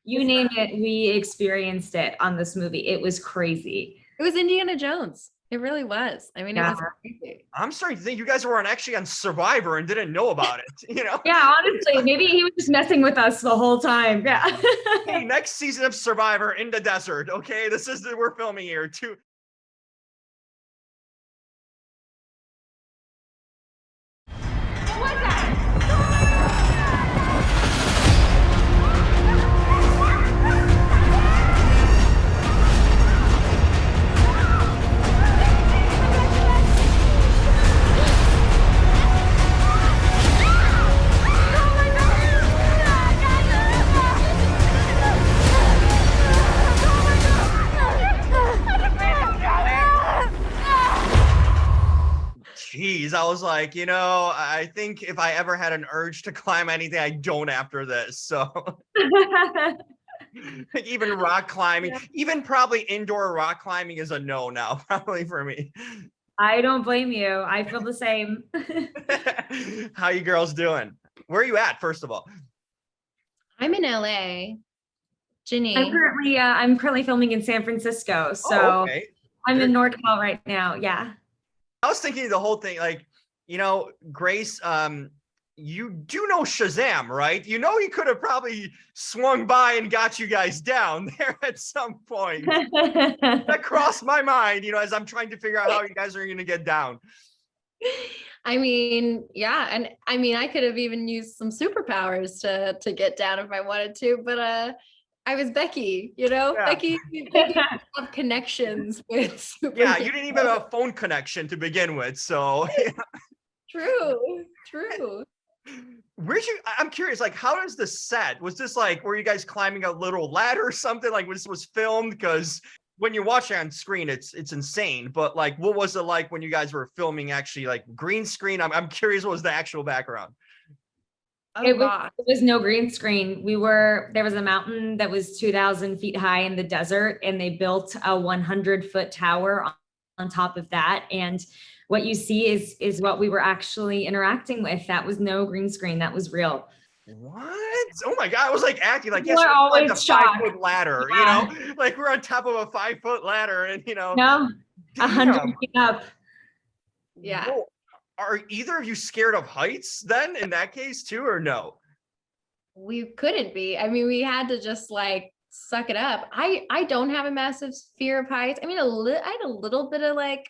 You name it, we experienced it on this movie. It was crazy. It was Indiana Jones. It really was. I mean, it was crazy. I'm starting to think you guys were actually on Survivor and didn't know about it, you know? Yeah, honestly, maybe he was just messing with us the whole time. Yeah. Hey, next season of Survivor in the desert, okay? We're filming here too. Jeez, I was like, I think if I ever had an urge to climb anything, I don't after this. So even rock climbing, even probably indoor rock climbing is a no now, probably for me. I don't blame you. I feel the same. How you girls doing? Where are you at, first of all? I'm in LA. Ginny. I'm currently filming in San Francisco. So okay. I'm in NorCal right now. Yeah. I was thinking the whole thing, like, Grace, you do know Shazam, right? You know he could have probably swung by and got you guys down there at some point. That crossed my mind, as I'm trying to figure out how you guys are going to get down. I mean, yeah, and I mean, I could have even used some superpowers to get down if I wanted to, but I was Becky, Yeah. Becky have connections with superheroes. Yeah, you didn't even have a phone connection to begin with, so yeah. True. I'm curious, like, how does the set, was this like, were you guys climbing a little ladder or something, like when this was filmed? Because when you watch it on screen, it's insane, but like, what was it like when you guys were filming actually, like green screen? I'm curious, what was the actual background? It was no green screen. There was a mountain that was 2,000 feet high in the desert, and they built a 100-foot tower on top of that. And what you see is what we were actually interacting with. That was no green screen. That was real. What? Oh my God. I was like acting like, yes, we're always like a 5-foot ladder, yeah. Like we're on top of a 5-foot ladder and, No, 100 feet up. Yeah. Whoa. Are either of you scared of heights then in that case too, or no? We couldn't be. I mean, we had to just like suck it up. I don't have a massive fear of heights. I mean, I had a little bit of like,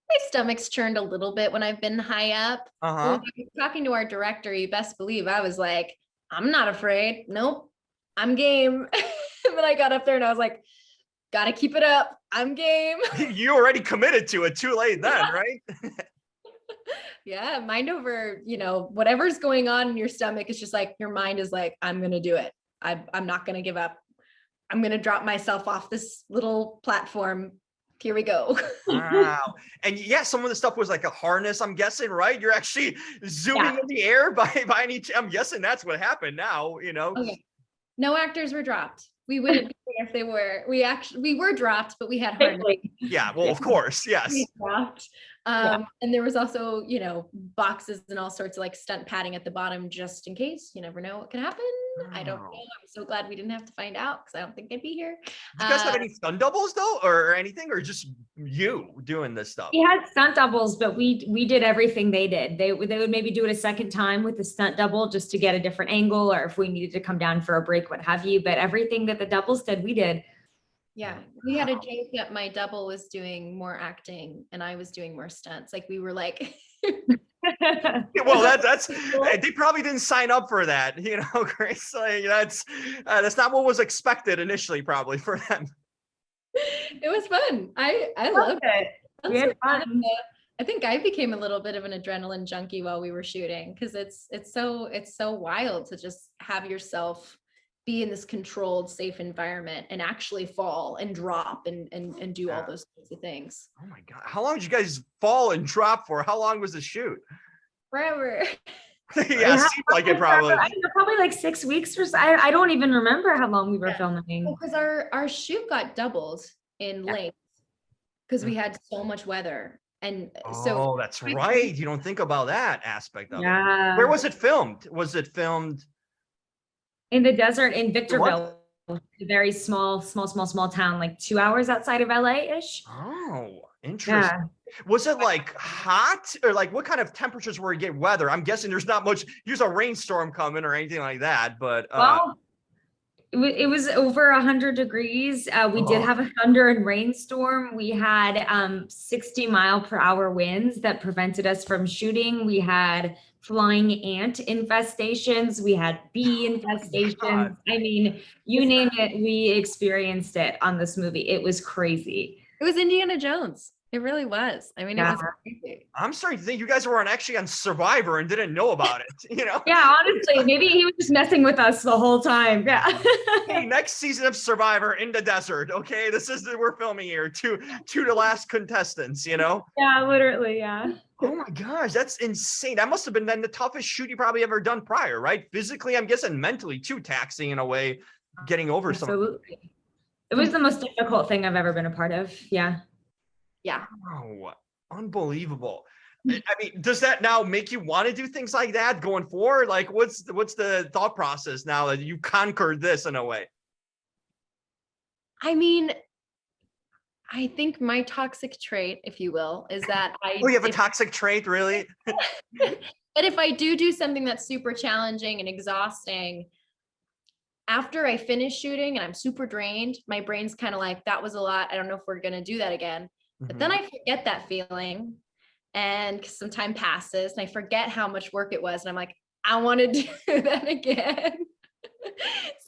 my stomach's churned a little bit when I've been high up. When I was talking to our director, you best believe I was like, I'm not afraid. Nope, I'm game. And then I got up there and I was like, gotta keep it up. I'm game. You already committed to it. Too late then, right? Yeah, mind over, whatever's going on in your stomach. It's just like your mind is like, I'm gonna do it. I'm not gonna give up. I'm gonna drop myself off this little platform. Here we go. Wow. And yeah, some of the stuff was like a harness, I'm guessing, right? You're actually zooming in the air by any I'm guessing that's what happened now, Okay. No actors were dropped. We wouldn't be there if they were. We were dropped, but we had harness. Yeah, well, of course, yes. We dropped. And there was also, boxes and all sorts of like stunt padding at the bottom, just in case. You never know what could happen. I don't know. I'm so glad we didn't have to find out, because I don't think I'd be here. Do you guys have any stunt doubles though, or anything, or just you doing this stuff? We had stunt doubles, but we did everything they did. They would maybe do it a second time with the stunt double just to get a different angle, or if we needed to come down for a break, what have you. But everything that the doubles did, we did. Yeah, we had a joke that my double was doing more acting and I was doing more stunts. Like we were like. Well, that's they probably didn't sign up for that, Grace. Like that's not what was expected initially, probably, for them. It was fun. I loved it. We had fun. I think I became a little bit of an adrenaline junkie while we were shooting, because it's so wild to just have yourself be in this controlled, safe environment and actually fall and drop and do all those kinds of things. Oh my God. How long did you guys fall and drop for? How long was the shoot? Forever. Yeah, it seemed like it probably. Probably like 6 weeks or so. I don't even remember how long we were filming. Because our shoot got doubled in length because we had so much weather. And so that's right. You don't think about that aspect of it. Yeah. Where was it filmed? Was it filmed in the desert in Victorville? a very small town, like 2 hours outside of LA-ish. Oh, interesting. Yeah. Was it like hot or like what kind of temperatures were you getting weather? I'm guessing there's not much, there's a rainstorm coming or anything like that, but Well, it was over 100 degrees. We did oh, have a thunder and rainstorm. We had 60-mile-per-hour winds that prevented us from shooting. We had flying ant infestations. We had bee God. infestations. I mean, you name it, we experienced it on this movie. It was crazy. It was Indiana Jones. It really was. I mean, it Yeah. was crazy. I'm starting to think you guys were actually on Survivor and didn't know about it, you know? Yeah, honestly, maybe he was just messing with us the whole time. Yeah. Hey, next season of Survivor in the desert, okay? This is we're filming here. Two to last contestants, you know? Yeah, literally, yeah. Oh my gosh, that's insane. That must have been then the toughest shoot you probably ever done prior, right? Physically, I'm guessing mentally too taxing in a way, getting over some. Absolutely. It was the most difficult thing I've ever been a part of. Yeah. Yeah. Oh, unbelievable. I mean, does that now make you want to do things like that going forward? Like, what's the thought process now that you conquered this in a way? I mean, I think my toxic trait, if you will, is that Oh, you have a toxic trait, really? but if I do something that's super challenging and exhausting, after I finish shooting and I'm super drained, my brain's kind of like, that was a lot. I don't know if we're going to do that again. But then I forget that feeling and some time passes and I forget how much work it was. And I'm like, I want to do that again.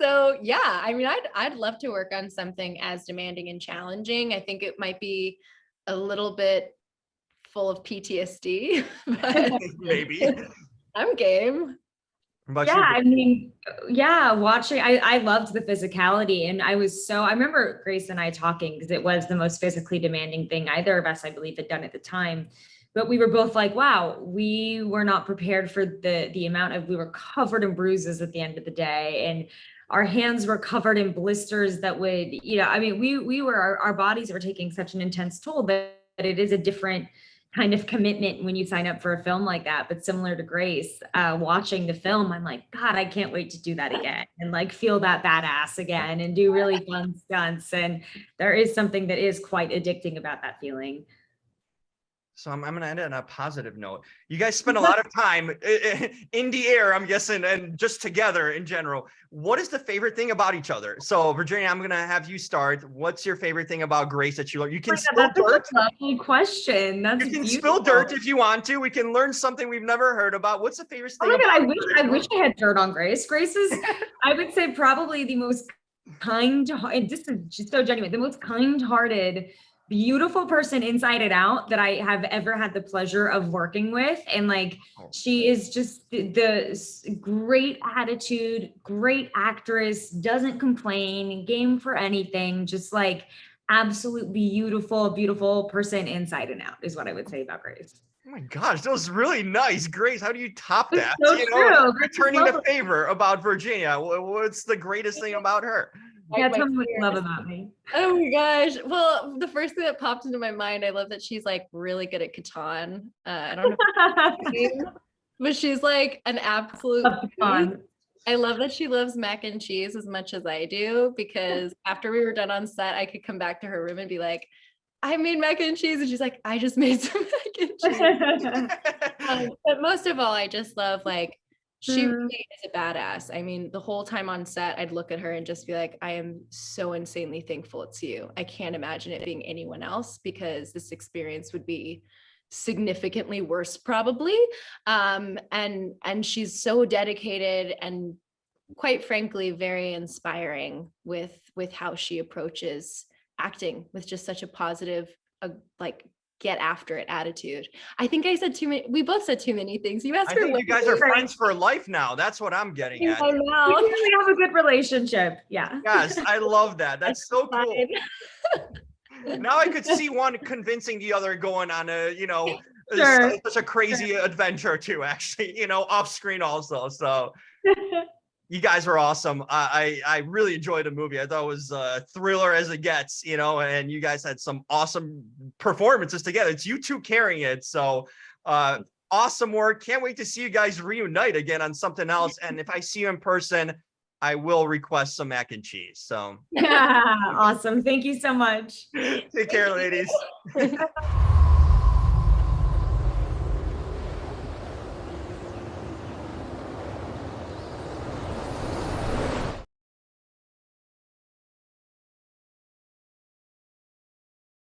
So yeah, I mean, I'd love to work on something as demanding and challenging. I think it might be a little bit full of PTSD, but Maybe. I'm game. But Yeah, I mean, yeah, watching, I loved the physicality. And I remember Grace and I talking because it was the most physically demanding thing either of us, I believe, had done at the time. But we were both like, wow, we were not prepared for the amount of, we were covered in bruises at the end of the day. And our hands were covered in blisters that would, I mean, our bodies were taking such an intense toll that it is a different kind of commitment when you sign up for a film like that. But similar to Grace, watching the film, I'm like, God, I can't wait to do that again and like feel that badass again and do really fun stunts. And there is something that is quite addicting about that feeling. So I'm going to end it on a positive note. You guys spend a lot of time in the air, I'm guessing, and just together in general. What is the favorite thing about each other? So Virginia, I'm going to have you start. What's your favorite thing about Grace that you love? You can spill dirt. That's a lovely question. That's You can beautiful. spill dirt if you want to. We can learn something we've never heard about. What's the favorite thing? Oh my God, I wish I had dirt on Grace. Grace is, I would say, probably the most kind, and this is just so genuine, the most kind-hearted, beautiful person inside and out that I have ever had the pleasure of working with. And like, she is just the great attitude, great actress, doesn't complain, game for anything, just like absolute beautiful person inside and out is what I would say about Grace. Oh my gosh, that was really nice. Grace, how do you top that? So true. Returning the favor about Virginia. What's the greatest thing about her? Yeah, tell me what you love about me. Oh my gosh. Well, the first thing that popped into my mind, I love that she's like really good at Catan. I don't know, but she's like an absolute. I love that she loves mac and cheese as much as I do, because after we were done on set, I could come back to her room and be like, I made mac and cheese. And she's like, I just made some mac and cheese. But most of all, I just love like, she really is a badass. I mean, the whole time on set, I'd look at her and just be like, I am so insanely thankful it's you. I can't imagine it being anyone else, because this experience would be significantly worse probably. And she's so dedicated and quite frankly, very inspiring with how she approaches acting with just such a positive, like get after it attitude. I think I said too many. We both said too many things. You asked I her. think you guys are friends for life now. That's what I'm getting at. I know. We really have a good relationship. Yeah. Yes, I love that. That's so cool. Now I could see one convincing the other, going on a, such a crazy adventure too, actually, off screen also. So you guys were awesome. I really enjoyed the movie. I thought it was a thriller as it gets, and you guys had some awesome performances together. It's you two carrying it. So awesome work. Can't wait to see you guys reunite again on something else. And if I see you in person, I will request some mac and cheese. So Awesome. Thank you so much. take care, ladies.